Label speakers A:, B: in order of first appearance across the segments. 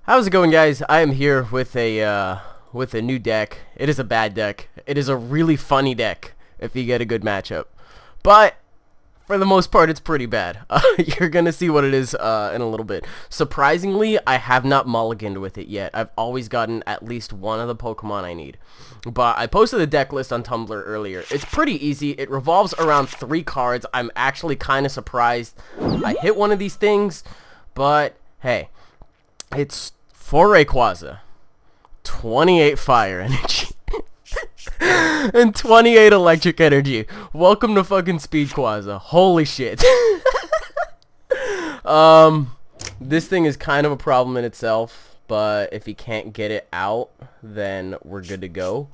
A: How's it going, guys? I am here with a new deck. It is a bad deck. It is a really funny deck if you get a good matchup, but for the most part, it's pretty bad. You're gonna see what it is in a little bit. Surprisingly, I have not mulliganed with it yet. I've always gotten at least one of the Pokemon I need. But I posted the deck list on Tumblr earlier. It's pretty easy. It revolves around 3 cards. I'm actually kind of surprised I hit one of these things, but hey. It's 4 Rayquaza, 28 fire energy, and 28 electric energy. Welcome to fucking Speedquaza. Holy shit. This thing is kind of a problem in itself, but if you can't get it out, then we're good to go.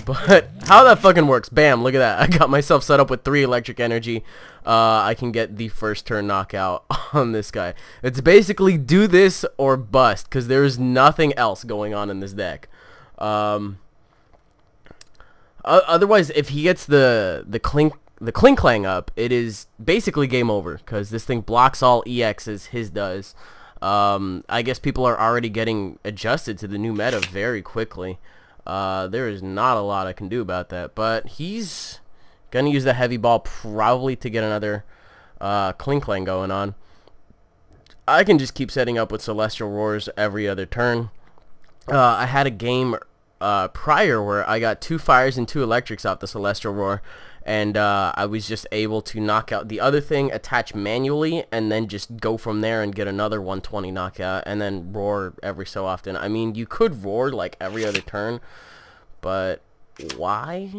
A: But how that fucking works, bam, look at that. I got myself set up with 3 electric energy. I can get the first turn knockout on this guy. It's basically do this or bust, because there's nothing else going on in this deck. Otherwise, if he gets the Clink Clang up, it is basically game over, because this thing blocks all EXs, his does. I guess people are already getting adjusted to the new meta very quickly. There is not a lot I can do about that, but he's gonna use the heavy ball probably to get another Clink Clang going on. I can just keep setting up with Celestial Roars every other turn. I had a game prior where I got 2 fires and 2 electrics off the Celestial Roar, and I was just able to knock out the other thing, attach manually, and then just go from there and get another 120 knockout, and then roar every so often. I mean, you could roar like every other turn, but why?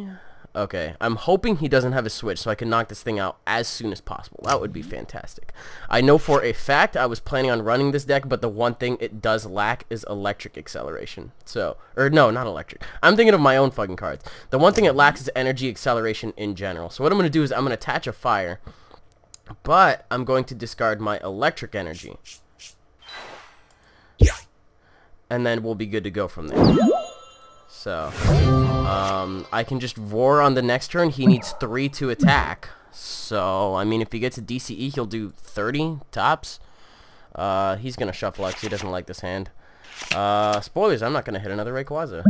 A: Okay, I'm hoping he doesn't have a switch so I can knock this thing out as soon as possible. That would be fantastic. I know for a fact I was planning on running this deck, but the one thing it does lack is electric acceleration. So, or no, not electric. I'm thinking of my own fucking cards. The one thing it lacks is energy acceleration in general. So what I'm going to do is I'm going to attach a fire, but I'm going to discard my electric energy. And then we'll be good to go from there. So, I can just roar on the next turn. He needs 3 to attack. So, I mean, if he gets a DCE, he'll do 30 tops. He's going to shuffle out because he doesn't like this hand. Spoilers, I'm not going to hit another Rayquaza.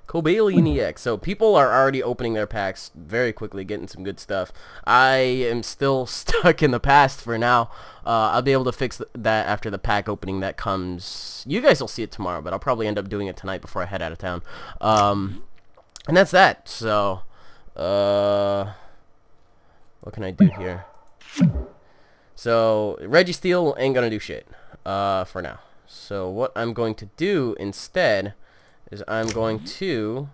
A: Cobalion EX. So, people are already opening their packs very quickly, getting some good stuff. I am still stuck in the past for now. I'll be able to fix that after the pack opening that comes. You guys will see it tomorrow, but I'll probably end up doing it tonight before I head out of town. And that's that. So, what can I do here? So, Registeel ain't gonna do shit for now. So, what I'm going to do instead is I'm going to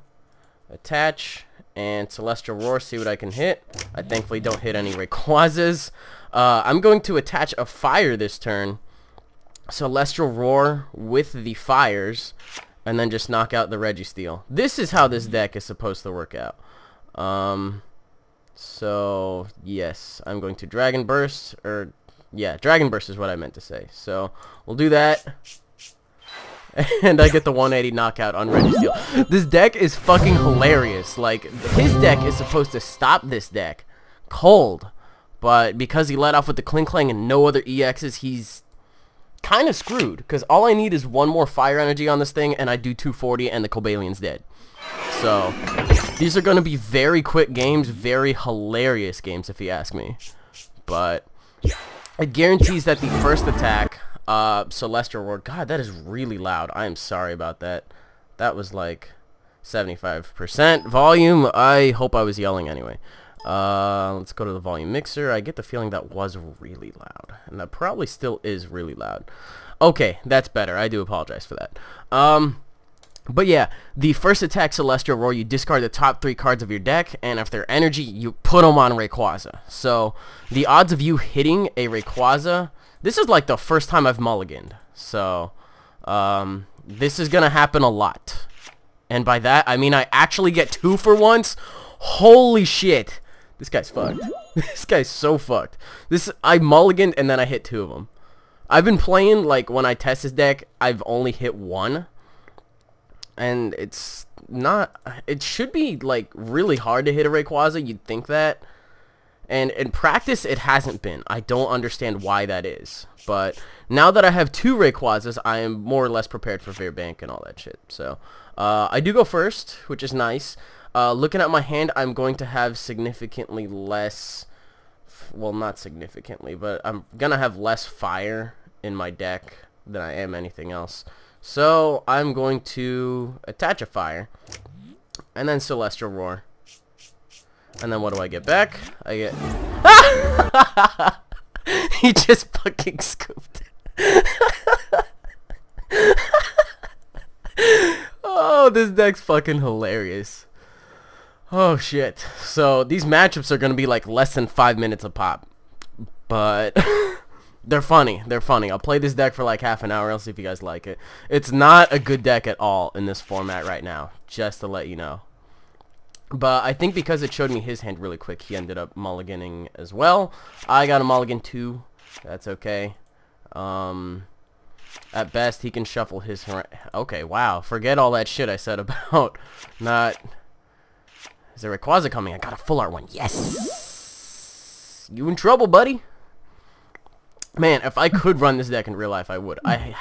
A: attach and Celestial Roar, see what I can hit. I thankfully don't hit any Rayquazas. I'm going to attach a fire this turn, Celestial Roar with the fires, and then just knock out the Registeel. This is how this deck is supposed to work out. So, yes, I'm going to Dragon Burst, or, yeah, Dragon Burst is what I meant to say. So, we'll do that. And I get the 180 knockout on Registeel. This deck is fucking hilarious. Like, his deck is supposed to stop this deck cold. But because he let off with the Clink Clang and no other EXs, he's kind of screwed. Because all I need is 1 more fire energy on this thing, and I do 240, and the Cobalion's dead. So, these are going to be very quick games, very hilarious games, if you ask me. But it guarantees that the first attack... Celestial Roar. God, that is really loud. I am sorry about that. That was like 75% volume. I hope I was yelling anyway. Let's go to the volume mixer. I get the feeling that was really loud. And that probably still is really loud. Okay, that's better. I do apologize for that. But yeah, the first attack Celestial Roar, you discard the top 3 cards of your deck, and if they're energy, you put them on Rayquaza. So, the odds of you hitting a Rayquaza... This is like the first time I've mulliganed, so this is going to happen a lot. And by that, I mean I actually get 2 for once. Holy shit. This guy's fucked. This guy's so fucked. I mulliganed and then I hit 2 of them. I've been playing, like, when I test this deck, I've only hit 1. And it's not... It should be, like, really hard to hit a Rayquaza. You'd think that. And in practice, it hasn't been. I don't understand why that is. But now that I have 2 Rayquazas, I am more or less prepared for Fair Bank and all that shit. So, I do go first, which is nice. Looking at my hand, I'm going to have significantly less... Well, not significantly, but I'm going to have less fire in my deck than I am anything else. So, I'm going to attach a fire. And then Celestial Roar. And then what do I get back? I get... He just fucking scooped it. Oh, this deck's fucking hilarious. Oh, shit. So, these matchups are going to be like less than 5 minutes a pop. But... They're funny. They're funny. I'll play this deck for like half an hour. I'll see if you guys like it. It's not a good deck at all in this format right now. Just to let you know. But I think because it showed me his hand really quick, he ended up mulliganing as well. I got a mulligan too. That's okay. At best, he can shuffle his... Okay, wow. Forget all that shit I said about not... Is there a Rayquaza coming? I got a full art one. Yes! You in trouble, buddy. Man, if I could run this deck in real life, I would. I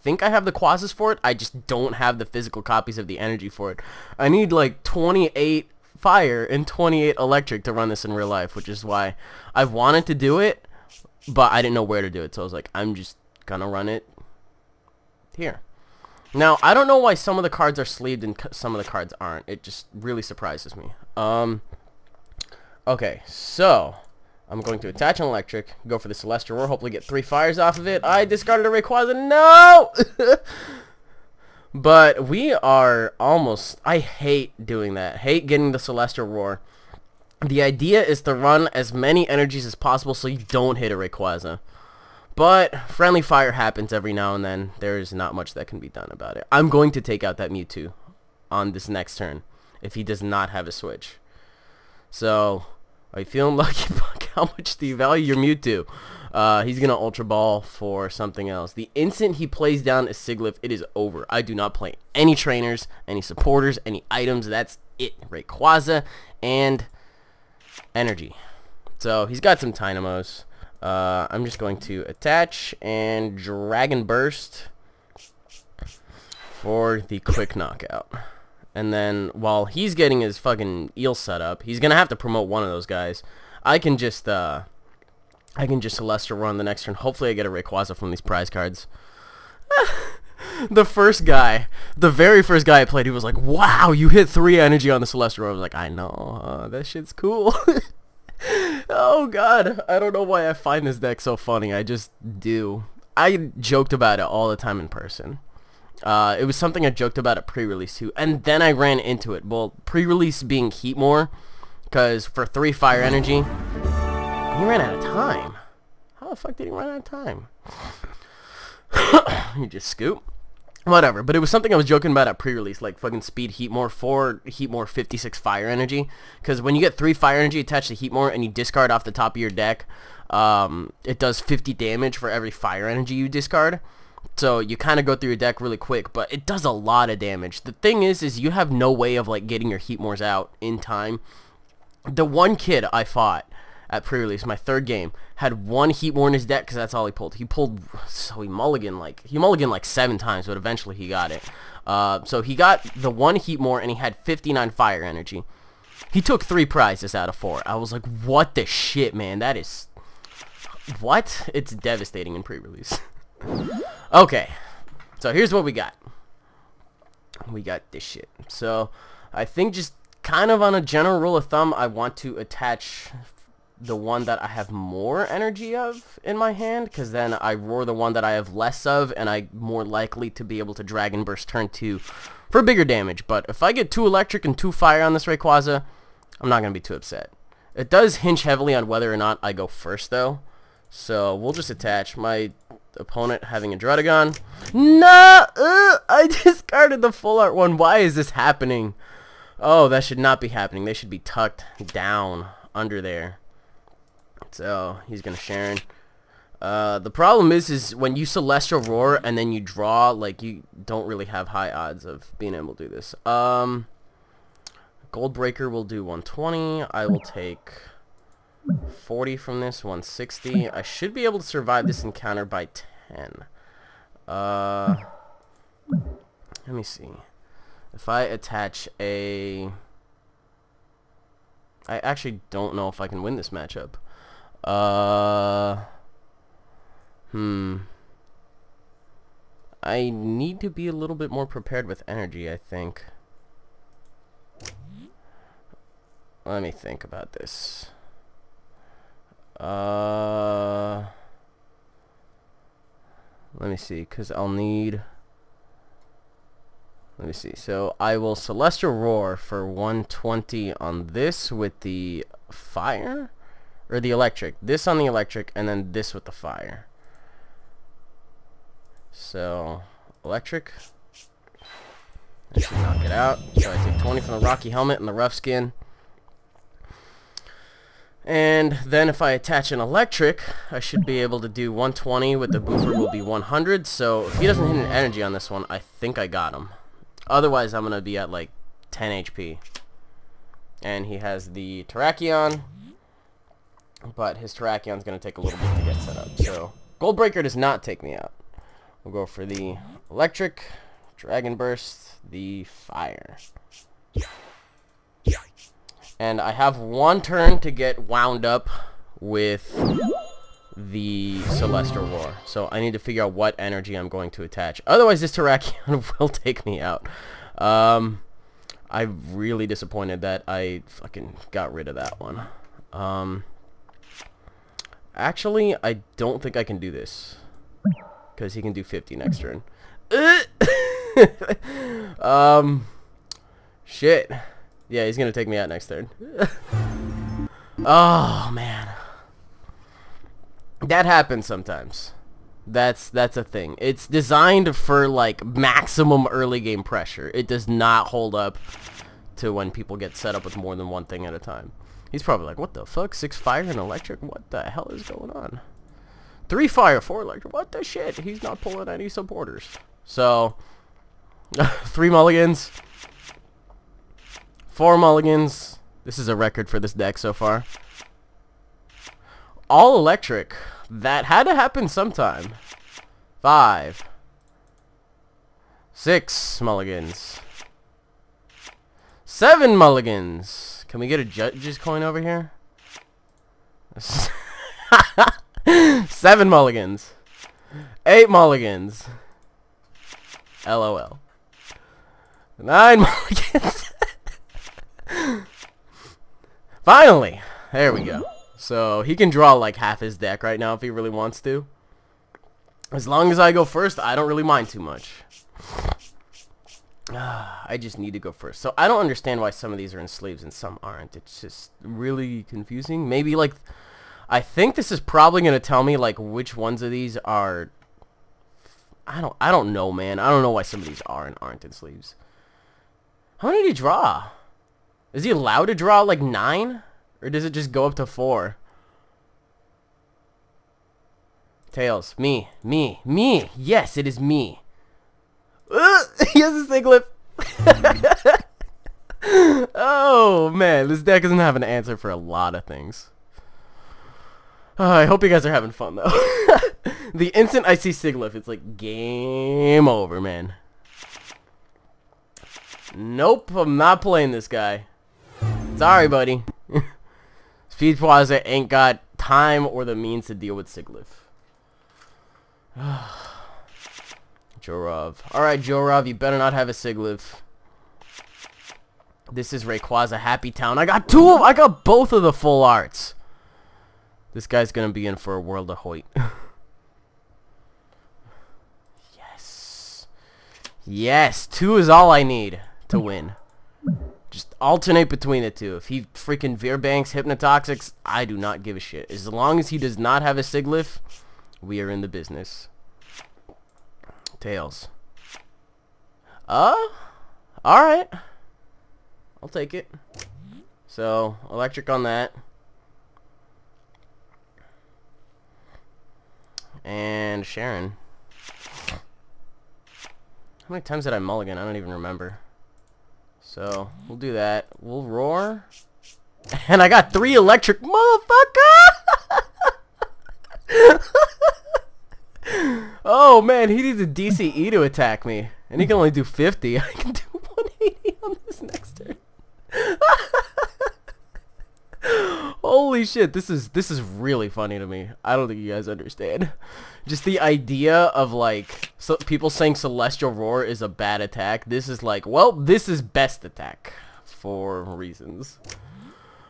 A: think I have the quazas for it. I just don't have the physical copies of the energy for it. I need like 28 fire and 28 electric to run this in real life, which is why I wanted to do it, but I didn't know where to do it. So I was like, I'm just gonna run it here. Now, I don't know why some of the cards are sleeved and some of the cards aren't. It just really surprises me. Okay, so... I'm going to attach an electric, go for the Celestial Roar, hopefully get 3 fires off of it. I discarded a Rayquaza. No! But we are almost... I hate doing that. Hate getting the Celestial Roar. The idea is to run as many energies as possible so you don't hit a Rayquaza. But friendly fire happens every now and then. There is not much that can be done about it. I'm going to take out that Mewtwo on this next turn if he does not have a switch. So... Are you feeling lucky, Buck? How much do you value your Mewtwo? He's going to Ultra Ball for something else. The instant he plays down a Sigilyph, it is over. I do not play any trainers, any supporters, any items. That's it. Rayquaza and energy. So he's got some Dynamos. I'm just going to attach and Dragon Burst for the quick knockout. And then, while he's getting his fucking eel set up, he's gonna have to promote one of those guys. I can just Celestial Run the next turn. Hopefully I get a Rayquaza from these prize cards. The very first guy I played, he was like, wow, you hit 3 energy on the Celestial Run. I was like, I know, that shit's cool. Oh, God. I don't know why I find this deck so funny. I just do. I joked about it all the time in person. It was something I joked about at pre-release too, and then I ran into it. Well, pre-release being Heatmore, because for 3 fire energy, he ran out of time. How the fuck did he run out of time? You just scoop. Whatever, but it was something I was joking about at pre-release, like fucking speed Heatmore for Heatmore 56 fire energy, because when you get 3 fire energy attached to Heatmore and you discard off the top of your deck, it does 50 damage for every fire energy you discard. So you kind of go through your deck really quick, but it does a lot of damage. The thing is you have no way of like getting your Heatmores out in time. The one kid I fought at pre-release, my 3rd game, had 1 Heatmore in his deck because that's all he pulled. He mulliganed like 7 times, but eventually he got it. So he got the 1 Heatmore and he had 59 fire energy. He took 3 prizes out of 4. I was like, what the shit, man? That is... What? It's devastating in pre-release. Okay, so here's what we got. We got this shit. So I think just kind of on a general rule of thumb, I want to attach the one that I have more energy of in my hand, because then I roar the one that I have less of, and I'm more likely to be able to Dragon Burst turn 2 for bigger damage. But if I get 2 electric and 2 fire on this Rayquaza, I'm not going to be too upset. It does hinge heavily on whether or not I go first, though. So we'll just attach my opponent having a Druddigon. No! I discarded the full art one. Why is this happening? Oh, that should not be happening. They should be tucked down under there. So he's gonna Sharon. The problem is when you Celestial Roar and then you draw, like, you don't really have high odds of being able to do this. Gold Breaker will do 120. I will take 40 from this, 160. I should be able to survive this encounter by 10. Let me see. If I attach a... I actually don't know if I can win this matchup. I need to be a little bit more prepared with energy, I think. Let me think about this. Let me see, because I'll need... Let me see. So I will Celestial Roar for 120 on this with the fire? Or the electric. This on the electric, and then this with the fire. So, electric. I should knock it out. So I take 20 from the Rocky Helmet and the Rough Skin. And then if I attach an electric, I should be able to do 120 with the boofer will be 100. So if he doesn't hit an energy on this one, I think I got him. Otherwise, I'm going to be at like 10 HP. And he has the Terrakion. But his Terrakion's going to take a little bit to get set up. So Gold Breaker does not take me out. We'll go for the electric, Dragon Burst, the fire. And I have one turn to get wound up with the Celestial Roar. So I need to figure out what energy I'm going to attach. Otherwise, this Terrakion will take me out. I'm really disappointed that I fucking got rid of that one. Actually, I don't think I can do this. Because he can do 50 next turn. Shit. Yeah, he's going to take me out next turn. Oh, man. That happens sometimes. That's a thing. It's designed for, like, maximum early game pressure. It does not hold up to when people get set up with more than one thing at a time. He's probably like, what the fuck? 6 fire and electric? What the hell is going on? 3 fire, 4 electric. What the shit? He's not pulling any supporters. So, 3 mulligans. 4 mulligans. This is a record for this deck so far. All electric. That had to happen sometime. 5. 6 mulligans. 7 mulligans. Can we get a judge's coin over here? 7 mulligans. 8 mulligans. LOL. 9 mulligans. Finally! There we go. So, he can draw like half his deck right now if he really wants to. As long as I go first, I don't really mind too much. I just need to go first. So, I don't understand why some of these are in sleeves and some aren't. It's just really confusing. Maybe, like... I think this is probably going to tell me, like, which ones of these are... I don't know, man. I don't know why some of these are and aren't in sleeves. How many did he draw? Is he allowed to draw, like, 9? Or does it just go up to 4? Tails. Me. Yes, it is me. He has a Siglip. Oh, man. This deck doesn't have an answer for a lot of things. I hope you guys are having fun, though. The instant I see Siglip, it's like, game over, man. Nope, I'm not playing this guy. Sorry, buddy. Speedquaza ain't got time or the means to deal with Siglip. Jorov. Alright, Jorov, you better not have a Siglip. This is Rayquaza Happy Town. I got both of the full arts. This guy's gonna be in for a world of Hoyt. Yes. Yes, 2 is all I need to win. Just alternate between the two. If he freaking Veerbanks, Hypnotoxics, I do not give a shit. As long as he does not have a Siglip, we are in the business. Tails. Alright. I'll take it. So, electric on that. And Sharon. How many times did I mulligan? I don't even remember. So, we'll do that. We'll roar. And I got 3 electric, motherfucker! Oh man, he needs a DCE to attack me. And he can only do 50. I can do 180 on this next turn. Holy shit, this is really funny to me. I don't think you guys understand. Just the idea of like people saying Celestial Roar is a bad attack. This is like, well, this is best attack for reasons.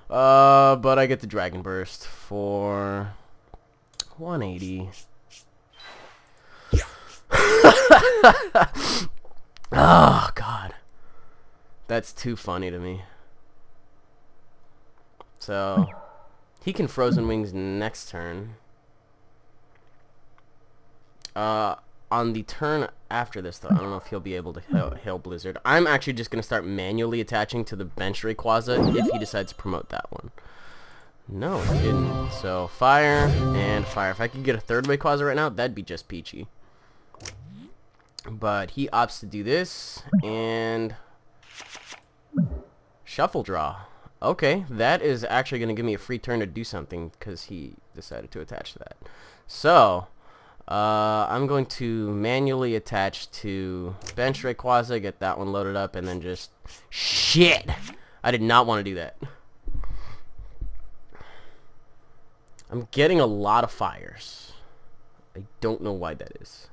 A: But I get the Dragon Burst for 180. Oh god. That's too funny to me. So he can Frozen Wings next turn. On the turn after this, though, I don't know if he'll be able to Hail Blizzard. I'm actually just going to start manually attaching to the bench Rayquaza if he decides to promote that one. No, he didn't. So, fire and fire. If I could get a third Rayquaza right now, that'd be just peachy. But he opts to do this, and Shuffle Draw. Okay, that is actually going to give me a free turn to do something, because he decided to attach to that. So, I'm going to manually attach to bench Rayquaza, get that one loaded up, and then just... Shit! I did not want to do that. I'm getting a lot of fires. I don't know why that is.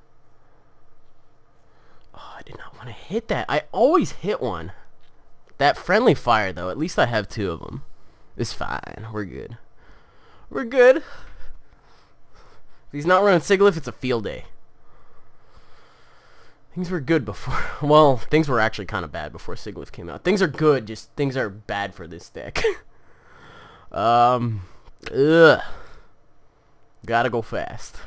A: Oh, I did not want to hit that. I always hit one. That friendly fire, though, at least I have 2 of them. It's fine. We're good. We're good. If he's not running Sigilyph, it's a field day. Things were good before... Well, things were actually kind of bad before Sigilyph came out. Things are good, just things are bad for this deck. Ugh. Gotta go fast.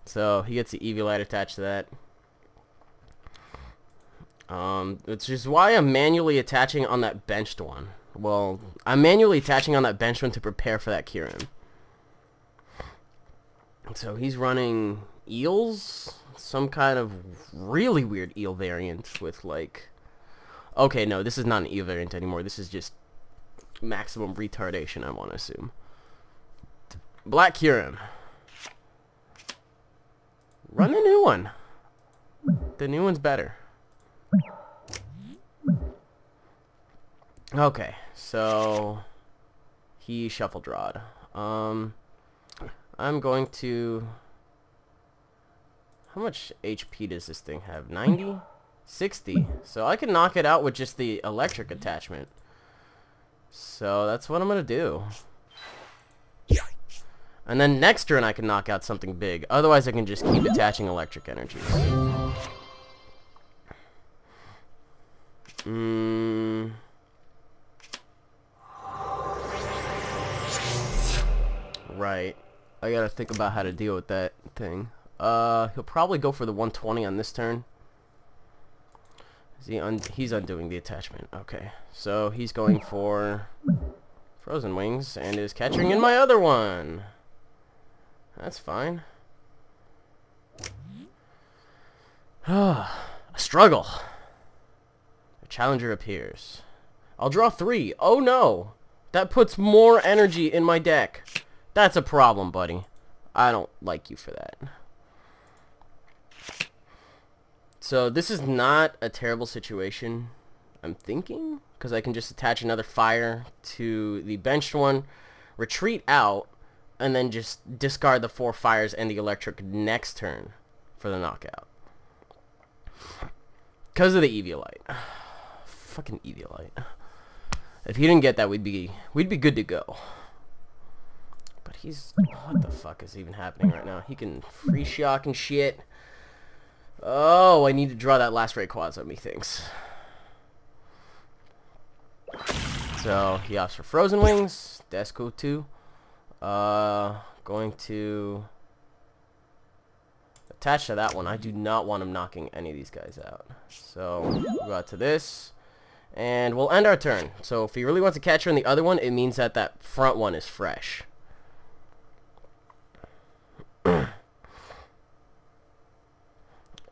A: So, he gets the Eviolite attached to that. Which is why I'm manually attaching on that benched one. Well, I'm manually attaching on that benched one to prepare for that Kieran. So he's running eels, some kind of really weird eel variant with like... Okay, no, this is not an eel variant anymore. This is just maximum retardation, I want to assume. Black Kieran. Run the new one. The new one's better. Okay, so he Shuffle Drawed. I'm going to... How much HP does this thing have? 90? 60. So I can knock it out with just the electric attachment. So that's what I'm going to do. And then next turn I can knock out something big. Otherwise I can just keep attaching electric energies. Right. I gotta think about how to deal with that thing. He'll probably go for the 120 on this turn. He's undoing the attachment. Okay. So he's going for Frozen Wings and is catching in my other one. That's fine. A struggle. A challenger appears. I'll draw 3. Oh no! That puts more energy in my deck. That's a problem, buddy. I don't like you for that. So this is not a terrible situation, I'm thinking, because I can just attach another fire to the benched one, retreat out, and then just discard the 4 fires and the electric next turn for the knockout. Because of the Eviolite. Fucking Eviolite. If he didn't get that, we'd be good to go. But he's... What the fuck is even happening right now? He can free shock and shit. Oh, I need to draw that last Rayquaza, methinks. So, he opts for Frozen Wings. Desco 2. Going to attach to that one. I do not want him knocking any of these guys out. So, we'll go out to this. And we'll end our turn. So, if he really wants to catch her in the other one, it means that that front one is fresh.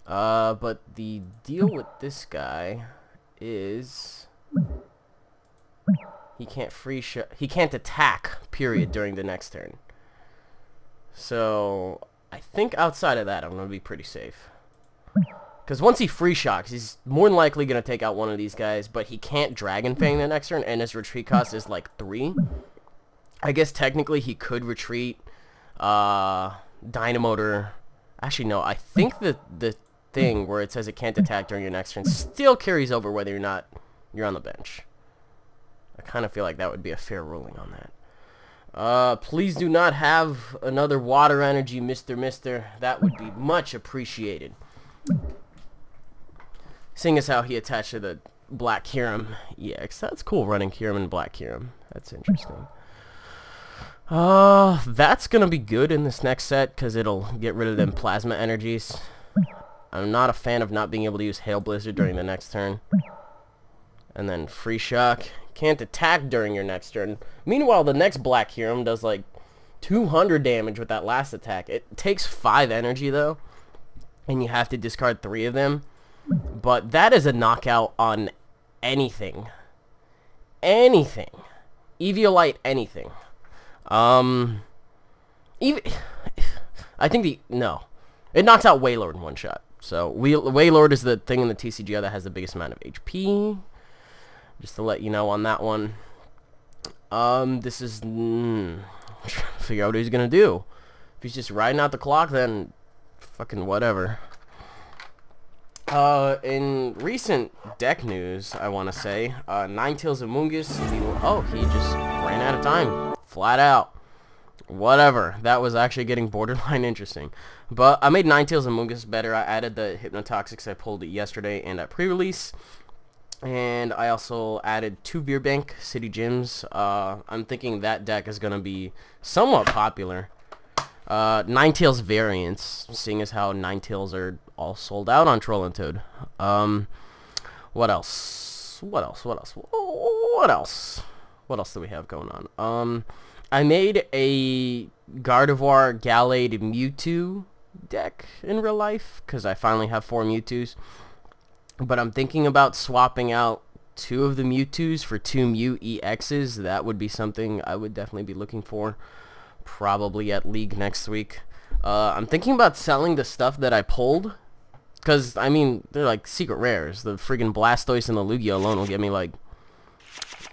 A: But the deal with this guy is... he can't he can't attack, period, during the next turn. So I think outside of that, I'm going to be pretty safe. Because once he free shocks, he's more than likely going to take out one of these guys, but he can't Dragon Fang the next turn, and his retreat cost is like 3. I guess technically he could retreat Dynamotor. Actually, no, I think the thing where it says it can't attack during your next turn still carries over whether or not you're on the bench. I kind of feel like that would be a fair ruling on that. Please do not have another water energy, Mister. That would be much appreciated. Seeing as how he attached to the Black Kyurem EX. That's cool, running Kyurem and Black Kyurem. That's interesting. That's gonna be good in this next set, because it'll get rid of them plasma energies. I'm not a fan of not being able to use Hail Blizzard during the next turn. And then Free Shock. Can't attack during your next turn. Meanwhile, the next Black Kyurem does like 200 damage with that last attack. It takes 5 energy though, and you have to discard 3 of them. But that is a knockout on anything. Anything. Eviolite anything. Even I think no. It knocks out Wailord in one shot. So Wailord is the thing in the TCG that has the biggest amount of HP. Just to let you know on that one. This is trying to figure out what he's gonna do. If he's just riding out the clock, then fucking whatever. In recent deck news, I want to say, Ninetales Amoonguss. Oh, he just ran out of time, flat out. Whatever. That was actually getting borderline interesting. But I made Ninetales Amoonguss better. I added the Hypnotoxics I pulled yesterday and at pre-release. And I also added 2 Beer Bank City Gyms. I'm thinking that deck is going to be somewhat popular. Ninetales variants, seeing as how Ninetales are all sold out on Troll and Toad. What else? What else do we have going on? I made a Gardevoir Gallade Mewtwo deck in real life, because I finally have 4 Mewtwo's. But I'm thinking about swapping out 2 of the Mewtwo's for 2 Mew EXs. That would be something I would definitely be looking for. Probably at League next week. I'm thinking about selling the stuff that I pulled. Because, I mean, they're like secret rares. The friggin' Blastoise and the Lugia alone will get me like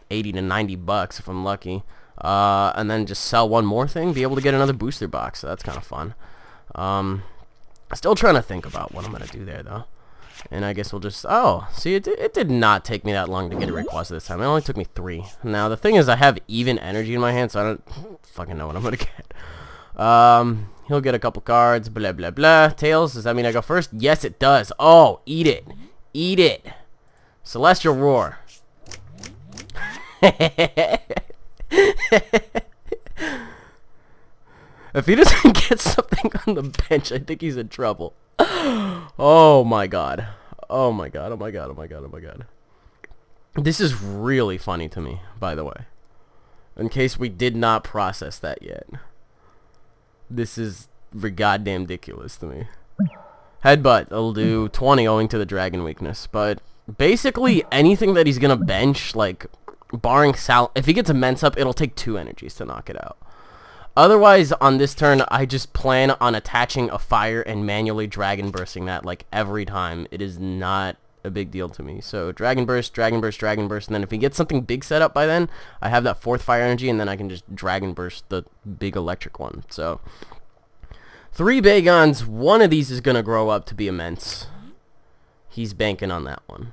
A: 80 to 90 bucks if I'm lucky. And then just sell one more thing. Be able to get another booster box. So that's kind of fun. Still trying to think about what I'm going to do there, though. And I guess we'll just... Oh, see, it did not take me that long to get a Rayquaza this time. It only took me 3. Now, the thing is, I have even energy in my hand, so I don't fucking know what I'm going to get. He'll get a couple cards, blah, blah, blah. Tails, does that mean I go first? Yes, it does. Oh, eat it. Eat it. Celestial Roar. If he doesn't get something on the bench, I think he's in trouble. Oh my god. Oh my god, oh my god, oh my god, oh my god. This is really funny to me, by the way. In case we did not process that yet. This is goddamn ridiculous to me. Headbutt, it'll do 20 owing to the dragon weakness. But basically anything that he's gonna bench, like barring if he gets immense up, it'll take 2 energies to knock it out. Otherwise, on this turn, I just plan on attaching a fire and manually Dragon Bursting that, like, every time. It is not a big deal to me. So, Dragon Burst, Dragon Burst, Dragon Burst, and then if he gets something big set up by then, I have that 4th Fire Energy, and then I can just Dragon Burst the big electric one. So, 3 Bagons, one of these is going to grow up to be immense. He's banking on that one.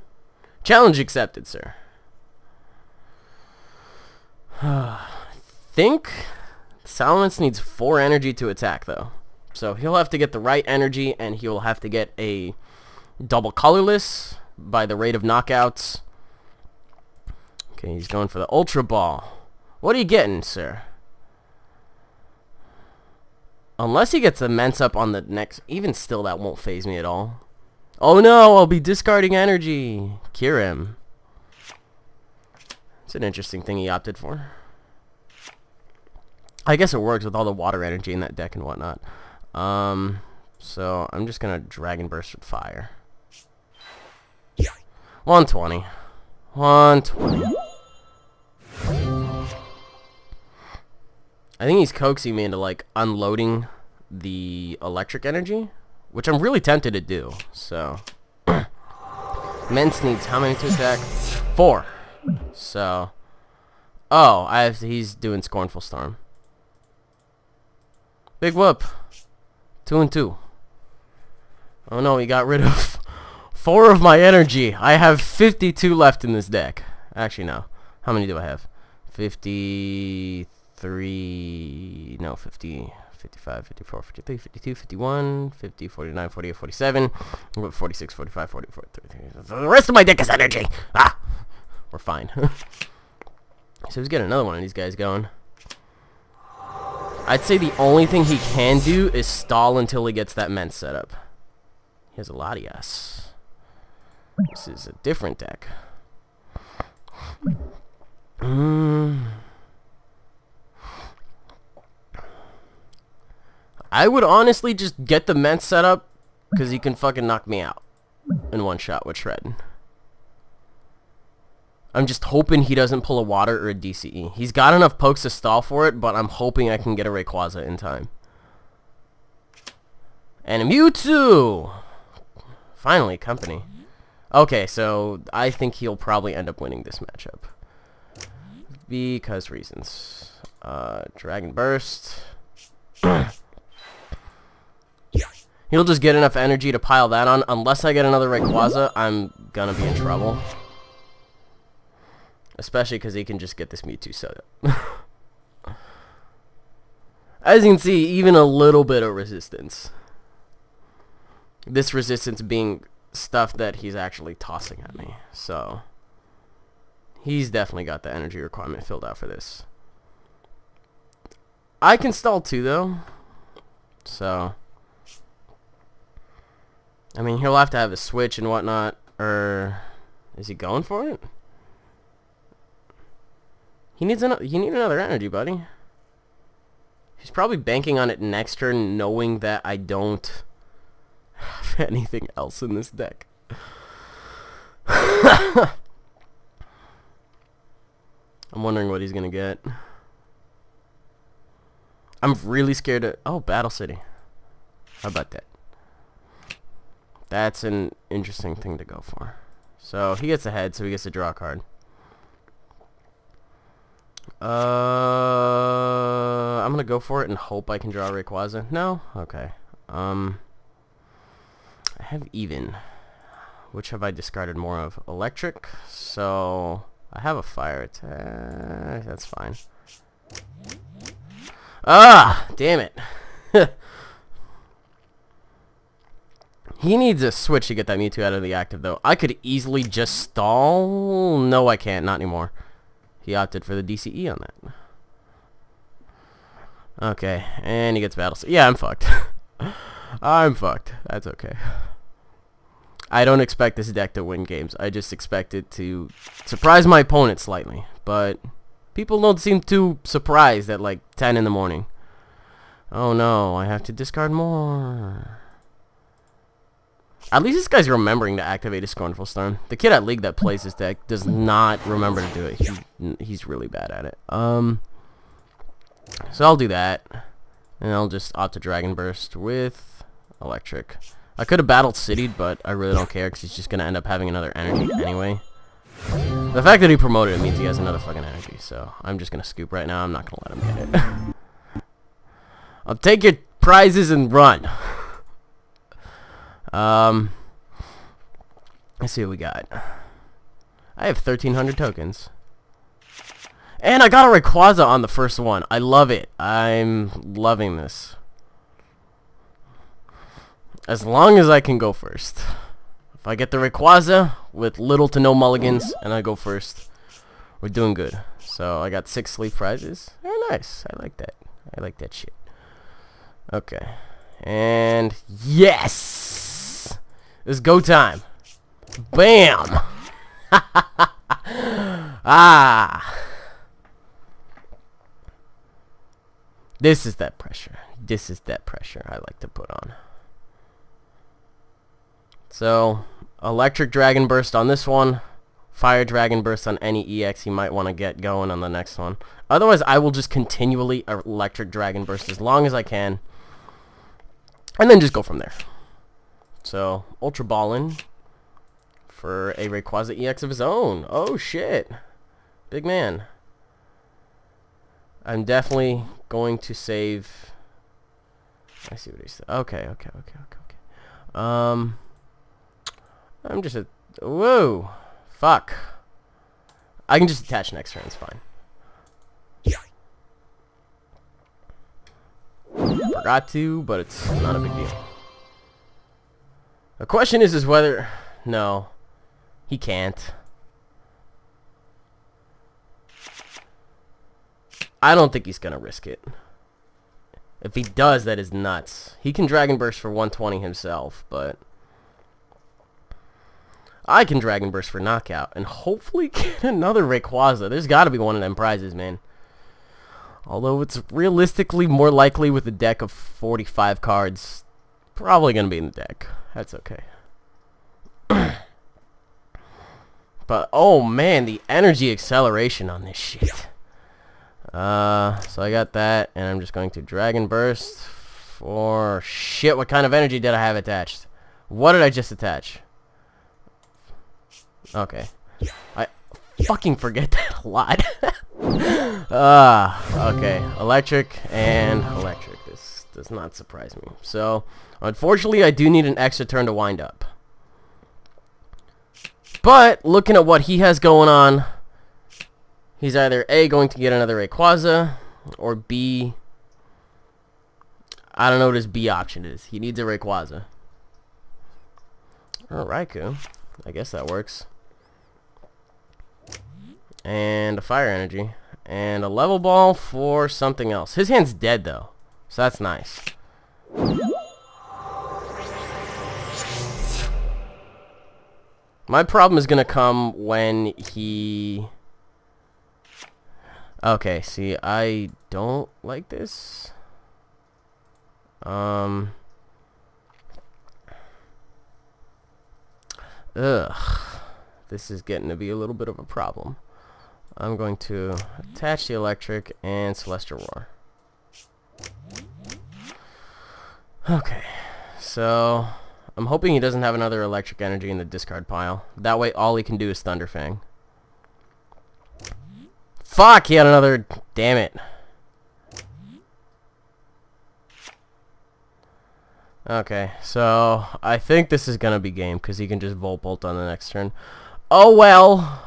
A: Challenge accepted, sir. Think... Salamence needs 4 energy to attack, though. So he'll have to get the right energy, and he'll have to get a double colorless by the rate of knockouts. Okay, he's going for the Ultra Ball. What are you getting, sir? Unless he gets immense up on the next... Even still, that won't phase me at all. Oh no, I'll be discarding energy. Kyurem. It's an interesting thing he opted for. I guess it works with all the water energy in that deck and whatnot. So I'm just gonna Dragon Burst with fire. 120. 120. I think he's coaxing me into, like, unloading the electric energy, which I'm really tempted to do, so. Mence needs how many to attack? 4. So. Oh, he's doing Scornful Storm. Big whoop. 2 and 2. Oh no, he got rid of 4 of my energy. I have 52 left in this deck. Actually, no. How many do I have? 53. No, 50. 55, 54, 53, 52, 51, 50, 49, 48, 47, 46, 45, 44, 33. The rest of my deck is energy. Ah! We're fine. So he's getting another one of these guys going. I'd say the only thing he can do is stall until he gets that Mence set up. He has a Latias. This is a different deck. I would honestly just get the Mence set up because he can fucking knock me out in one shot with Shred. I'm just hoping he doesn't pull a Water or a DCE. He's got enough pokes to stall for it, but I'm hoping I can get a Rayquaza in time. And a Mewtwo! Finally, company. Okay, so I think he'll probably end up winning this matchup. Because reasons. Dragon Burst. He'll just get enough energy to pile that on. Unless I get another Rayquaza, I'm gonna be in trouble. Especially because he can just get this Mewtwo set up. As you can see, even a little bit of resistance. This resistance being stuff that he's actually tossing at me. So, he's definitely got the energy requirement filled out for this. I can stall too, though. So, I mean, he'll have to have a switch and whatnot. Or, is he going for it? You need another energy, buddy. He's probably banking on it next turn, knowing that I don't have anything else in this deck. I'm wondering what he's gonna get. I'm really scared of... Oh, Battle City. How about that? That's an interesting thing to go for. So, he gets ahead, so he gets to draw a card. I'm gonna go for it and hope I can draw a Rayquaza. No? Okay. I have even. Which have I discarded more of? Electric. So, I have a fire attack. That's fine. Ah! Damn it. He needs a switch to get that Mewtwo out of the active, though. I could easily just stall. No, I can't. Not anymore. He opted for the DCE on that. Okay, and he gets Battle. Yeah, I'm fucked. I'm fucked. That's okay. I don't expect this deck to win games. I just expect it to surprise my opponent slightly. But people don't seem too surprised at like 10 in the morning. Oh no, I have to discard more. At least this guy's remembering to activate his Scornful Storm. The kid at League that plays this deck does not remember to do it. He's really bad at it. So I'll do that. And I'll just opt to Dragon Burst with Electric. I could have battled Citied, but I really don't care because he's just going to end up having another energy anyway. The fact that he promoted it means he has another fucking energy. So I'm just going to scoop right now. I'm not going to let him get it. I'll take your prizes and run. Let's see what we got. I have 1,300 tokens. And I got a Rayquaza on the first one. I love it. I'm loving this. As long as I can go first. If I get the Rayquaza with little to no mulligans and I go first, we're doing good. So I got 6 sleep prizes. Very nice. I like that. I like that shit. Okay. And yes! It's go time. Bam! Ah! This is that pressure. This is that pressure I like to put on. So, Electric Dragon Burst on this one. Fire Dragon Burst on any EX he might want to get going on the next one. Otherwise, I will just continually Electric Dragon Burst as long as I can. And then just go from there. So, Ultra Ballin' for a Rayquaza EX of his own. Oh, shit. Big man. I'm definitely going to save... I see what he said. Okay. I'm just a... Whoa. Fuck. I can just attach next turn. It's fine. Forgot to, but it's not a big deal. The question is whether... No. He can't. I don't think he's gonna risk it. If he does, that is nuts. He can Dragon Burst for 120 himself, but... I can Dragon Burst for knockout, and hopefully get another Rayquaza. There's gotta be one of them prizes, man. Although it's realistically more likely with a deck of 45 cards. Probably gonna be in the deck. That's okay. But, oh man, the energy acceleration on this shit. So I got that, and I'm just going to Dragon Burst for... Shit, what kind of energy did I have attached? What did I just attach? Okay. I fucking forget that a lot. Okay. Electric and electric. This does not surprise me. So, unfortunately, I do need an extra turn to wind up. But, looking at what he has going on, he's either A, going to get another Rayquaza, or B, I don't know what his B option is. He needs a Rayquaza. Oh, Raikou. I guess that works. And a Fire Energy. And a Level Ball for something else. His hand's dead, though. So that's nice. My problem is going to come when he... Okay, see, I don't like this. Ugh. This is getting to be a little bit of a problem. I'm going to attach the electric and Celestial Roar. Okay, so I'm hoping he doesn't have another electric energy in the discard pile. That way all he can do is Thunderfang. Fuck, he had another... Damn it. Okay, so I think this is gonna be game because he can just Volt Bolt on the next turn. Oh well.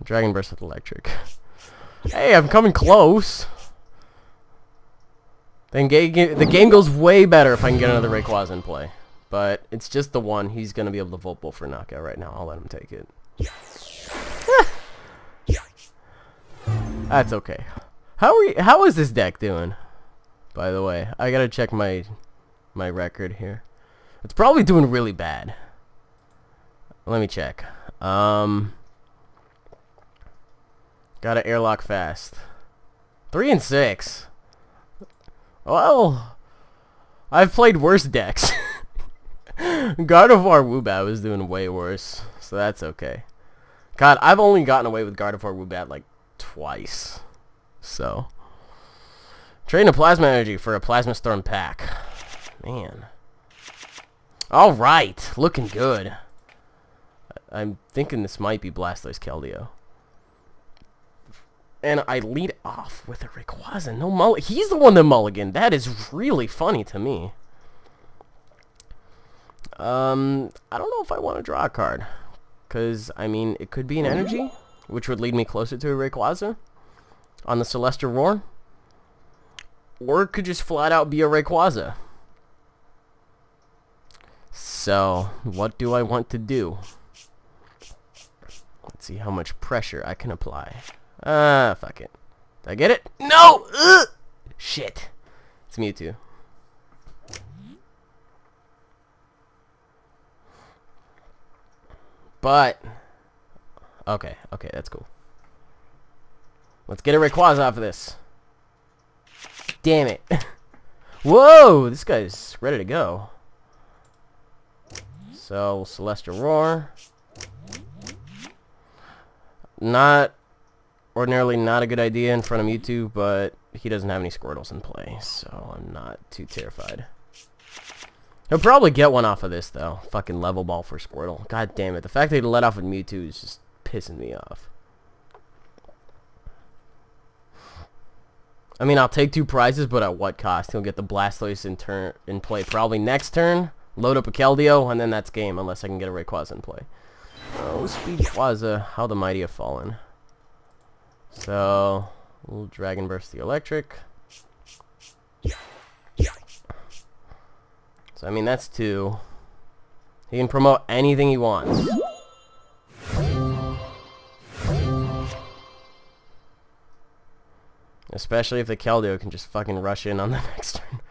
A: Dragon Burst with electric. Hey, I'm coming close. Then the game goes way better if I can get another Rayquaza in play. But it's just the one. He's gonna be able to Volt Bolt for knockout right now. I'll let him take it. That's okay. How is this deck doing? By the way, I gotta check my record here. It's probably doing really bad. Let me check. Gotta airlock fast. 3 and 6. Well, I've played worse decks. Gardevoir Woobat was doing way worse, so that's okay. God, I've only gotten away with Gardevoir Woobat like twice. So, trading a Plasma Energy for a Plasma Storm pack. Man. Alright, looking good. I'm thinking this might be Blastoise Keldeo. And I lead off with a Rayquaza. No mulligan. He's the one that mulligan. That is really funny to me. I don't know if I want to draw a card. Because, I mean, it could be an energy, which would lead me closer to a Rayquaza on the Celestial Roar. Or it could just flat out be a Rayquaza. So, what do I want to do? Let's see how much pressure I can apply. Fuck it. Did I get it? No! Ugh! Shit. It's Mewtwo. But, okay, that's cool. Let's get a Rayquaza off of this. Damn it. Whoa, this guy's ready to go. So, Celestial Roar. Not ordinarily not a good idea in front of Mewtwo, but he doesn't have any Squirtles in play, so I'm not too terrified. He'll probably get one off of this, though. Fucking level ball for Squirtle. God damn it. The fact that he let off with Mewtwo is just pissing me off. I mean, I'll take 2 prizes, but at what cost? He'll get the Blastoise in play probably next turn, load up a Keldeo, and then that's game, unless I can get a Rayquaza in play. Oh, Speedquaza, how the mighty have fallen. So, we'll Dragon Burst the Electric. So, I mean, that's 2. He can promote anything he wants. Especially if the Keldeo can just fucking rush in on the next turn.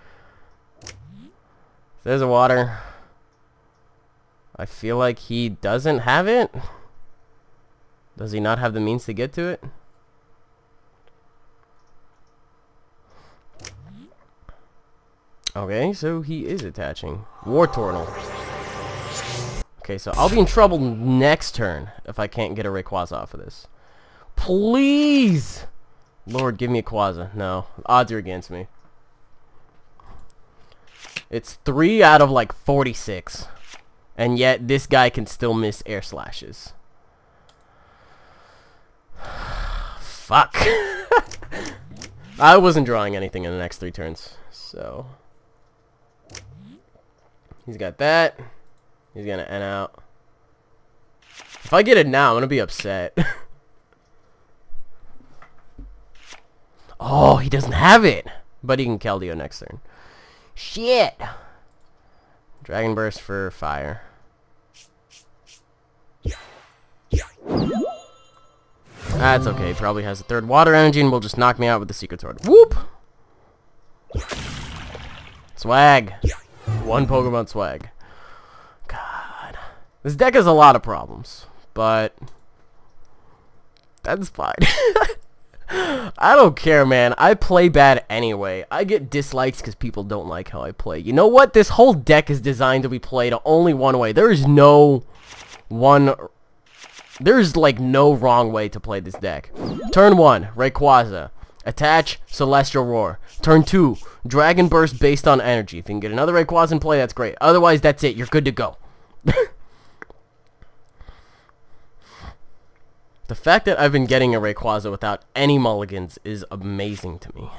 A: There's a water. I feel like he doesn't have it. Does he not have the means to get to it? Okay, so he is attaching. Wartortle. Okay, so I'll be in trouble next turn if I can't get a Rayquaza off of this. Please! Lord, give me a Quaza. No, odds are against me. It's 3 out of like 46. And yet, this guy can still miss air slashes. Fuck. I wasn't drawing anything in the next 3 turns. So. He's got that. He's going to N out. If I get it now, I'm going to be upset. Oh, he doesn't have it. But he can Keldeo next turn. Shit. Dragon Burst for fire. That's okay. Probably has a 3rd water energy and will just knock me out with the Secret Sword. Whoop! Swag. 1 Pokemon swag. God. This deck has a lot of problems. But that's fine. I don't care, man. I play bad anyway. I get dislikes because people don't like how I play. You know what? This whole deck is designed to be played only one way. There is no one... There's, like, no wrong way to play this deck. Turn 1, Rayquaza. Attach, Celestial Roar. Turn 2, Dragon Burst based on energy. If you can get another Rayquaza in play, that's great. Otherwise, that's it. You're good to go. The fact that I've been getting a Rayquaza without any mulligans is amazing to me.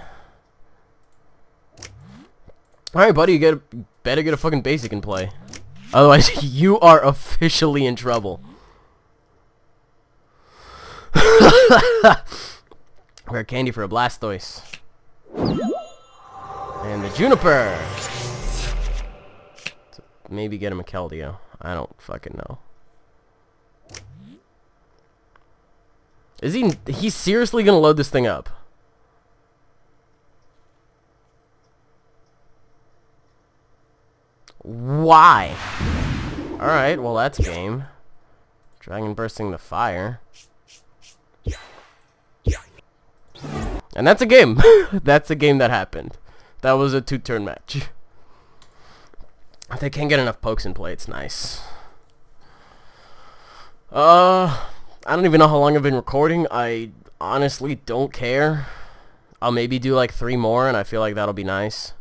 A: Alright, buddy, you better get a fucking basic in play. Otherwise, you are officially in trouble. Rare candy for a Blastoise. And the Juniper. So maybe get him a Keldeo. I don't fucking know. Is he's seriously gonna load this thing up? Why? Alright, well that's game. Dragon bursting the fire. And that's a game. That's a game that happened. That was a 2-turn match. If they can't get enough pokes in play, it's nice. I don't even know how long I've been recording. I honestly don't care. I'll maybe do like 3 more, and I feel like that'll be nice.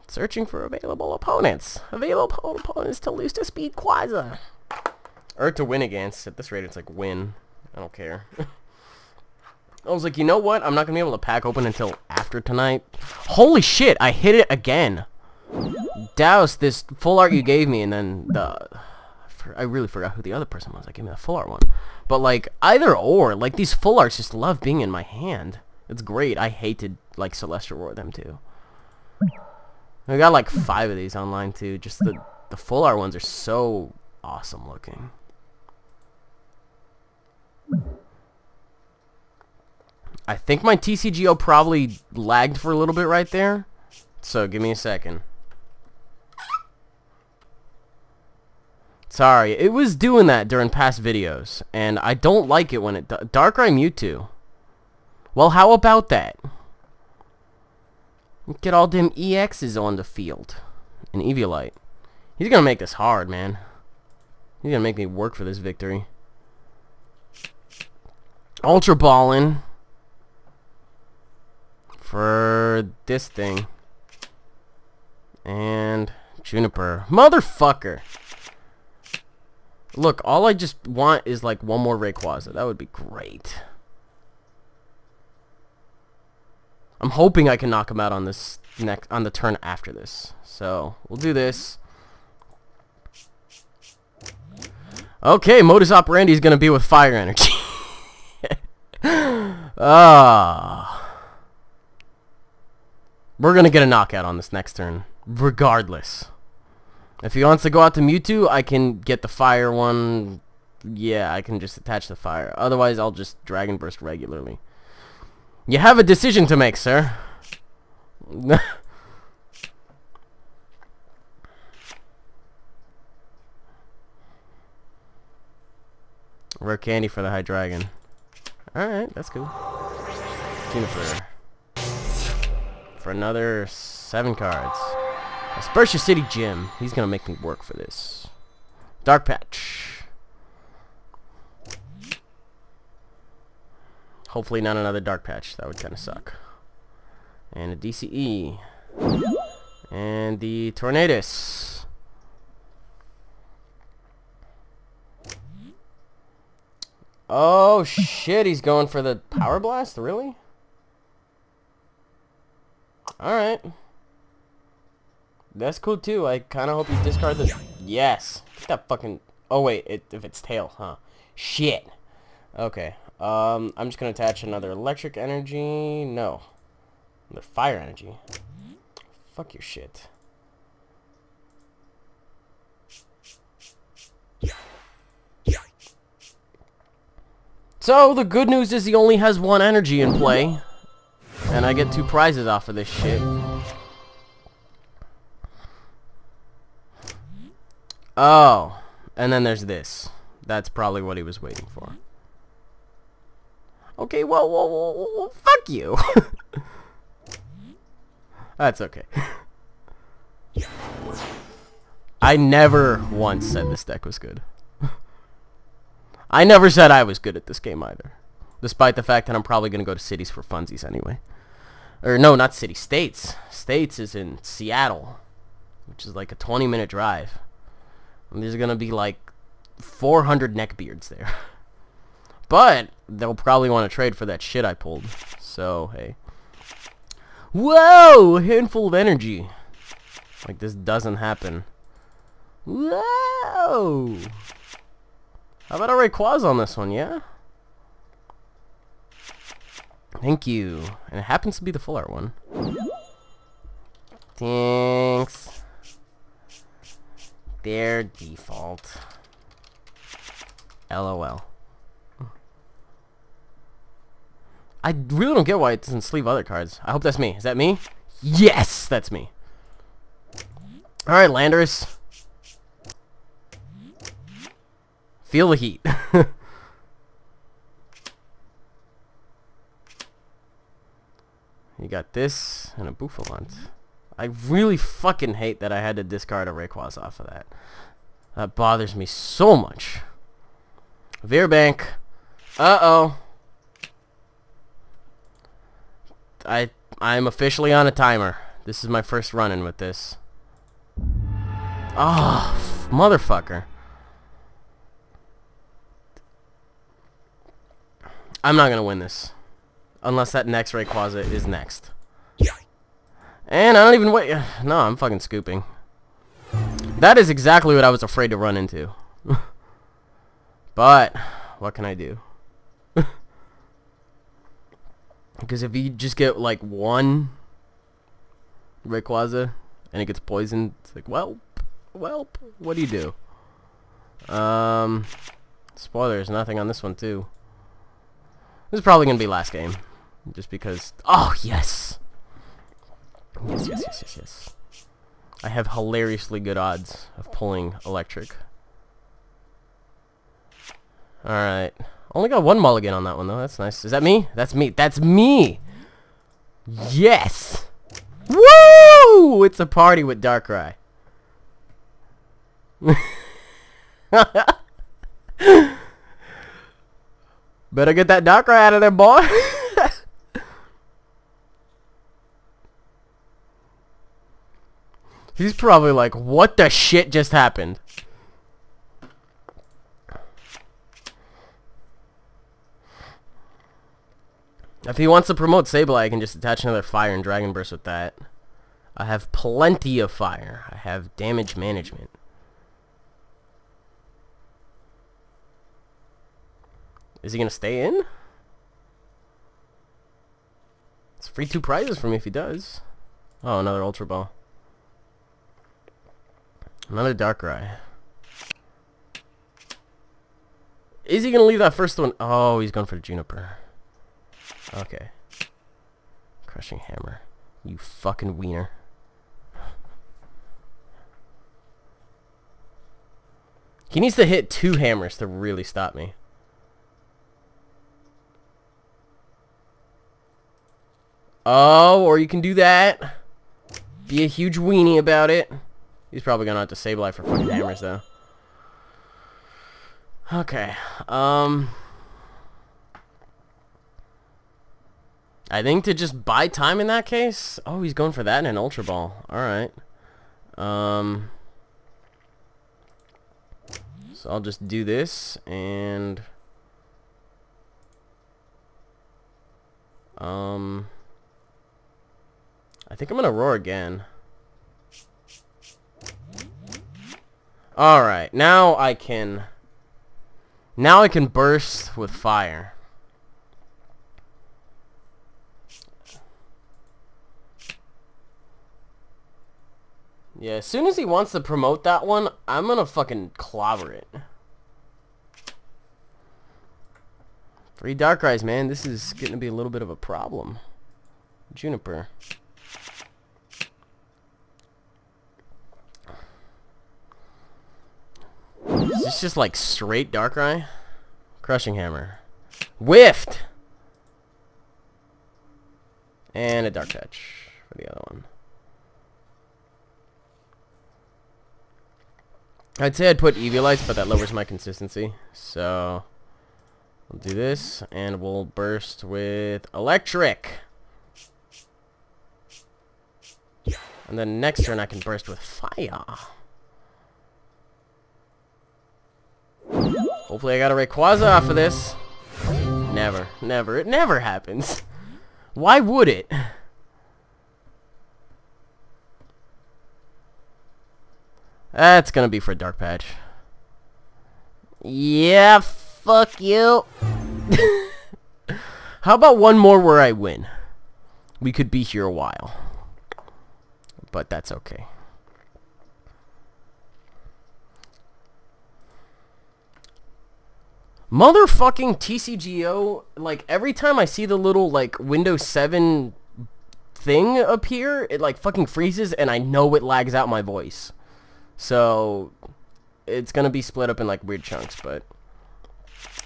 A: Searching for available opponents. Available opponents to lose to Speedquaza. Or to win against. At this rate, it's like win. I don't care. I was like, you know what? I'm not going to be able to pack open until after tonight. Holy shit, I hit it again. Douse, this full art you gave me, and then I really forgot who the other person was. I gave me a full art one. But like, either or, like these full arts just love being in my hand. It's great. I hate to like Celestial Roar them too. I got like 5 of these online too. Just the full art ones are so awesome looking. I think my TCGO probably lagged for a little bit right there. So give me a second. Sorry, it was doing that during past videos, and I don't like it when it does. Darkrai Mewtwo. Well, how about that? Get all them EXs on the field. An Eviolite. He's gonna make this hard, man. He's gonna make me work for this victory. Ultra Ballin' for this thing. And Juniper. Motherfucker! Look, all I just want is like one more Rayquaza. That would be great. I'm hoping I can knock him out on this on the turn after this. So we'll do this. Okay, modus operandi is gonna be with fire energy. We're gonna get a knockout on this next turn, regardless. If he wants to go out to Mewtwo, I can get the fire one. Yeah, I can just attach the fire. Otherwise, I'll just Dragon Burst regularly. You have a decision to make, sir. Rare candy for the Hydreigon. Alright, that's cool. Juniper. For another 7 cards. Aspertia City Gym. He's gonna make me work for this. Dark Patch. Hopefully not another Dark Patch. That would kind of suck. And a DCE. And the Tornadus. Oh shit, he's going for the Power Blast? Really? Alright. That's cool too. I kind of hope you discard the... Yes. Get that fucking... Oh wait, if it's tail, huh? Shit. Okay. I'm just gonna attach another electric energy. No. Another fire energy. Fuck your shit. So, the good news is he only has 1 energy in play. And I get 2 prizes off of this shit. Oh. And then there's this. That's probably what he was waiting for. Okay, well, fuck you. That's okay. I never once said this deck was good. I never said I was good at this game either. Despite the fact that I'm probably going to go to cities for funsies anyway. Or no, not cities. States. States is in Seattle. Which is like a 20-minute drive. And there's going to be like 400 neckbeards there. But they'll probably want to trade for that shit I pulled. So, hey. Whoa! A handful of energy. Like this doesn't happen. Whoa! How about a Rayquaza on this one, yeah? Thank you. And it happens to be the full art one. Thanks. Their default. LOL. I really don't get why it doesn't sleeve other cards. I hope that's me. Is that me? Yes! That's me. Alright, Landers. Feel the heat. You got this and a Buffalant. I really fucking hate that I had to discard a Rayquaza off of that. That bothers me so much. Veerbank. Uh-oh. I'm officially on a timer. This is my first run-in with this. Oh, motherfucker. I'm not gonna win this. Unless that next Rayquaza is next. And I don't even wait. No, I'm fucking scooping. That is exactly what I was afraid to run into. But, what can I do? Because if you just get like 1 Rayquaza and it gets poisoned, it's like, well, what do you do? Spoilers, nothing on this one too. This is probably gonna be last game, just because. Oh yes, yes. I have hilariously good odds of pulling electric. All right. Only got 1 mulligan on that one, though. That's nice. Is that me? That's me. That's me! Yes! Woo! It's a party with Darkrai. Better get that Darkrai out of there, boy. He's probably like, what the shit just happened? If he wants to promote Sableye, I can just attach another fire and Dragon Burst with that. I have plenty of fire. I have damage management. Is he gonna stay in? It's free 2 prizes for me if he does. Oh, another Ultra Ball. Another Darkrai. Is he gonna leave that first one? Oh, he's going for the Juniper. Okay. Crushing Hammer. You fucking wiener. He needs to hit 2 hammers to really stop me. Oh, or you can do that. Be a huge weenie about it. He's probably gonna have to Sableye for fucking hammers though. Okay. I think to just buy time in that case. Oh, he's going for that and an Ultra Ball. Alright. So I'll just do this and I think I'm gonna roar again. Alright, now I can burst with fire. Yeah, as soon as he wants to promote that one, I'm gonna fucking clobber it. 3 Darkrai's, man. This is getting to be a little bit of a problem. Juniper. Is this just like straight Darkrai? Crushing Hammer. Whiffed! And a Dark Touch for the other one. I'd say I'd put Eviolites, but that lowers my consistency. So we'll do this, and we'll burst with Electric. And then next turn I can burst with Fire. Hopefully I got a Rayquaza off of this. Never. Never. It never happens. Why would it? That's gonna be for a Dark Patch. Yeah, fuck you. How about one more where I win? We could be here a while. But that's okay. Motherfucking TCGO, like, every time I see the little, like, Windows 7 thing appear, it, like, fucking freezes, and I know it lags out my voice. So, it's gonna be split up in, like, weird chunks, but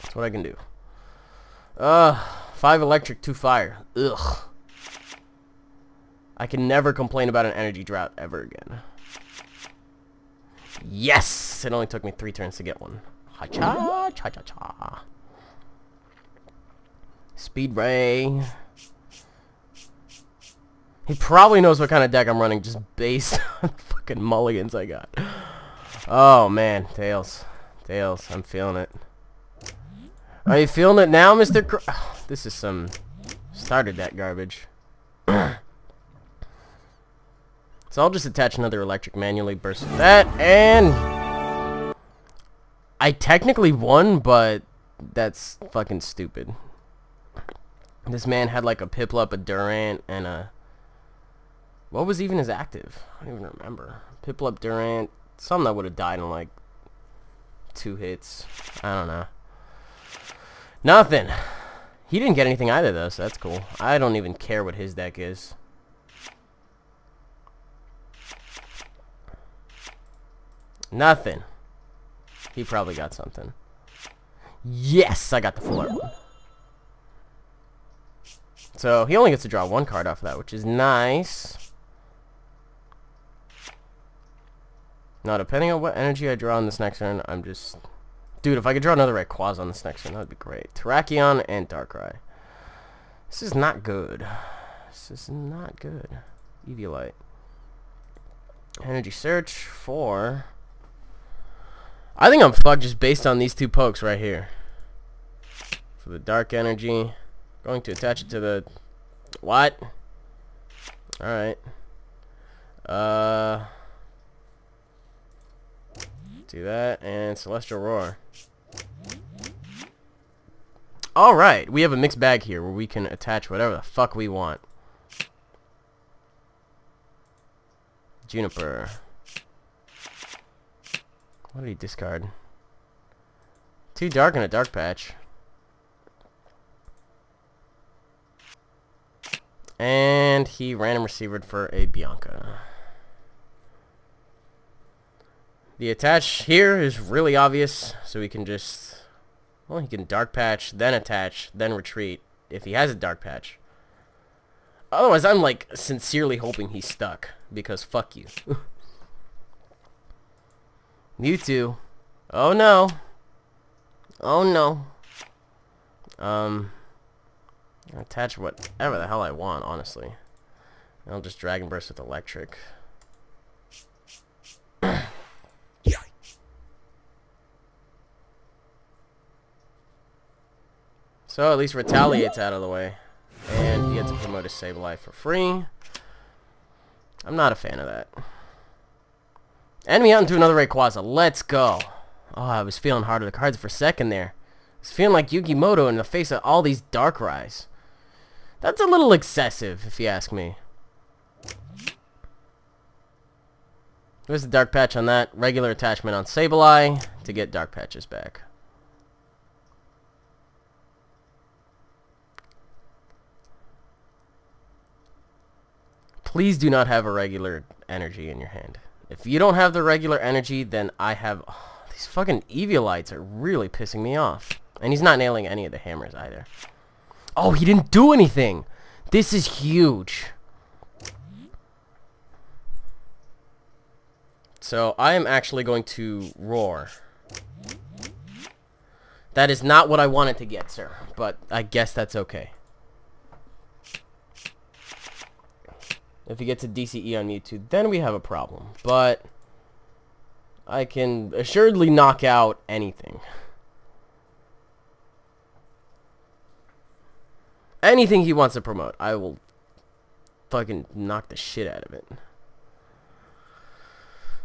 A: that's what I can do. 5 electric, 2 fire. Ugh. I can never complain about an energy drought ever again. Yes! It only took me 3 turns to get one. Ha-cha, cha-cha-cha. Speed Ray. He probably knows what kind of deck I'm running just based on the fucking mulligans I got. Oh, man. Tails. Tails. I'm feeling it. Are you feeling it now, Mr. This is some starter deck garbage. So I'll just attach another electric manually, burst with that, and I technically won, but that's fucking stupid. This man had like a Piplup, a Durant, and a... What was even his active? I don't even remember. Piplup, Durant, something that would have died in like 2 hits. I don't know. Nothing. He didn't get anything either though, so that's cool. I don't even care what his deck is. Nothing. He probably got something. Yes, I got the full art one. So he only gets to draw 1 card off of that, which is nice. Now, depending on what energy I draw on this next turn, I'm just... Dude, if I could draw another Rayquaza on this next turn, that would be great. Terrakion and Darkrai. This is not good. This is not good. Eviolite. Energy Search for... I think I'm fucked just based on these two pokes right here. For the Dark Energy. Going to attach it to the... What? Alright. Do that, and Celestial Roar. Alright, we have a mixed bag here where we can attach whatever the fuck we want. Juniper. What did he discard? 2 dark and a dark patch. And he random receivered for a Bianca. The attach here is really obvious, so we can just... Well, he can dark patch, then attach, then retreat, if he has a dark patch. Otherwise, I'm, like, sincerely hoping he's stuck, because fuck you. Mewtwo. Oh, no. Oh, no. Attach whatever the hell I want, honestly. I'll just Dragon Burst with Electric. So at least Retaliate's out of the way. And he gets to promote his Sableye for free. I'm not a fan of that. Enemy out into another Rayquaza. Let's go. Oh, I was feeling hard on the cards for a second there. I was feeling like Yukimoto in the face of all these Darkrai's. That's a little excessive, if you ask me. There's the Dark Patch on that. Regular attachment on Sableye to get Dark Patches back. Please do not have a regular energy in your hand. If you don't have the regular energy, then I have... Oh, these fucking Eviolites are really pissing me off. And he's not nailing any of the hammers either. Oh, he didn't do anything! This is huge. So, I am actually going to roar. That is not what I wanted to get, sir. But I guess that's okay. If he gets a DCE on Mewtwo, then we have a problem. But I can assuredly knock out anything. Anything he wants to promote, I will fucking knock the shit out of it.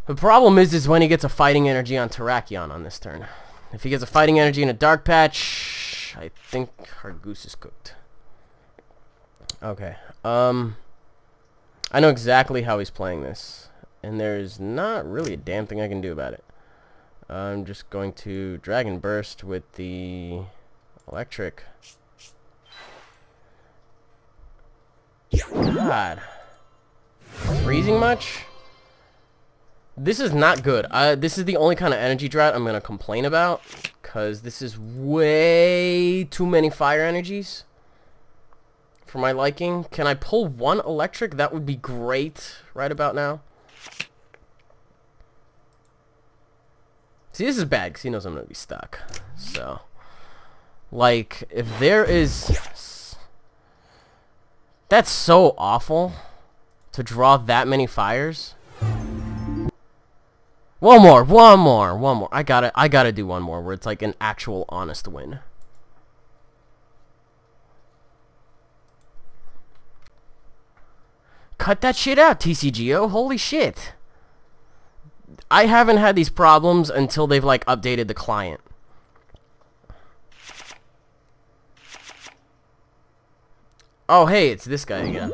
A: The problem is when he gets a fighting energy on Terrakion on this turn. If he gets a fighting energy and a dark patch, I think our goose is cooked. Okay. I know exactly how he's playing this, and there's not really a damn thing I can do about it. I'm just going to Dragon Burst with the Electric. God. Freezing much? This is not good. This is the only kind of energy drought I'm going to complain about, because this is way too many fire energies for my liking. Can I pull one electric? That would be great right about now. See, this is bad because he knows I'm going to be stuck. So, like, if there is... That's so awful to draw that many fires. One more. I gotta do one more where it's like an actual honest win. Cut that shit out, TCGO. Holy shit. I haven't had these problems until they've, like, updated the client. Oh, hey, it's this guy again.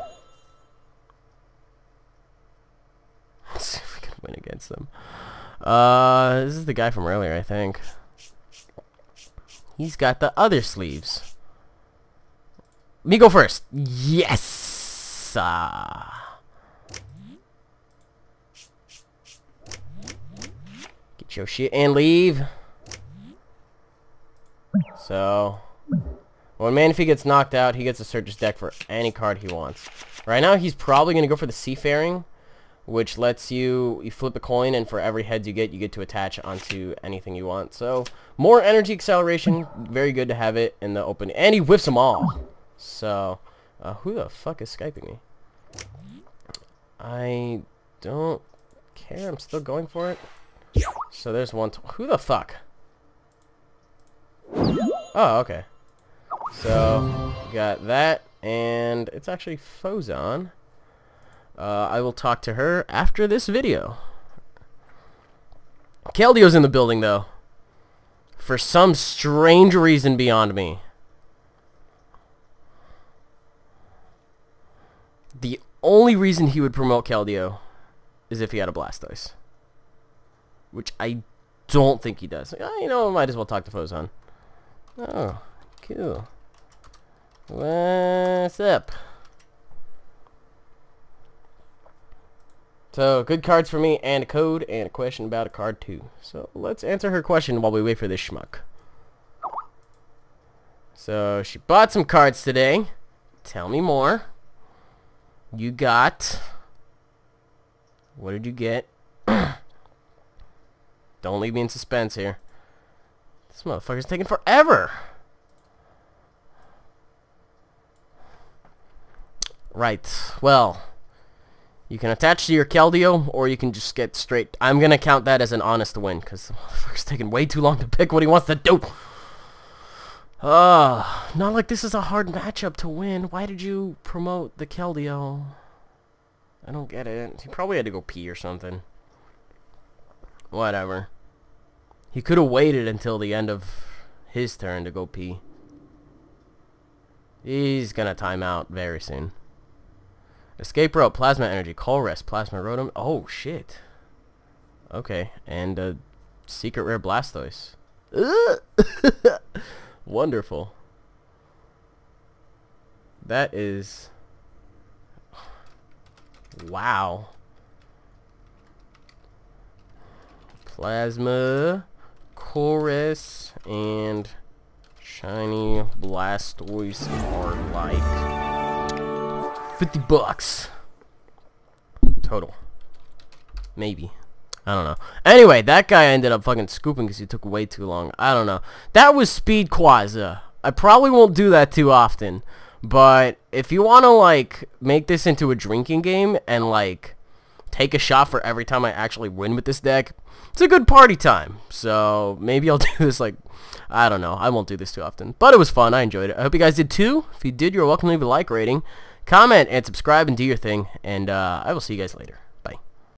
A: Let's see if we can win against them. This is the guy from earlier, I think. He's got the other sleeves. Me go first. Yes! Get your shit and leave. So, when Manaphy gets knocked out, he gets to search his deck for any card he wants. Right now, he's probably going to go for the Seafaring, which lets you flip a coin, and for every heads you get to attach onto anything you want. So more energy acceleration, very good to have it in the open. And he whiffs them all. So who the fuck is Skyping me? I don't care. I'm still going for it. So there's one. Who the fuck? Oh, okay. So got that, and it's actually Fozon. I will talk to her after this video. Keldio's in the building, though. For some strange reason beyond me. The only reason he would promote Keldeo is if he had a Blastoise. Which I don't think he does. You know, might as well talk to Fozon. Oh, cool. What's up? So, good cards for me, and a code, and a question about a card, too. So, let's answer her question while we wait for this schmuck. So, she bought some cards today. Tell me more. You got... What did you get? Don't leave me in suspense here. This motherfucker's taking forever. Right. Well... You can attach to your Keldeo, or you can just get straight... I'm going to count that as an honest win, because the motherfucker's taking way too long to pick what he wants to do. Not like this is a hard matchup to win. Why did you promote the Keldeo? I don't get it. He probably had to go pee or something. Whatever. He could have waited until the end of his turn to go pee. He's going to time out very soon. Escape Rope, Plasma Energy, Colress, Plasma Rotom. Oh, shit. Okay, and a Secret Rare Blastoise. Wonderful. That is... Wow. Plasma, Colress, and Shiny Blastoise are like... $50 total. Maybe. I don't know. Anyway, that guy ended up fucking scooping because he took way too long. I don't know. That was Speedquaza. I probably won't do that too often. But if you want to, like, make this into a drinking game and, like, take a shot for every time I actually win with this deck, it's a good party time. So maybe I'll do this, like, I don't know. I won't do this too often. But it was fun. I enjoyed it. I hope you guys did too. If you did, you're welcome to leave a like rating. Comment and subscribe and do your thing, and I will see you guys later.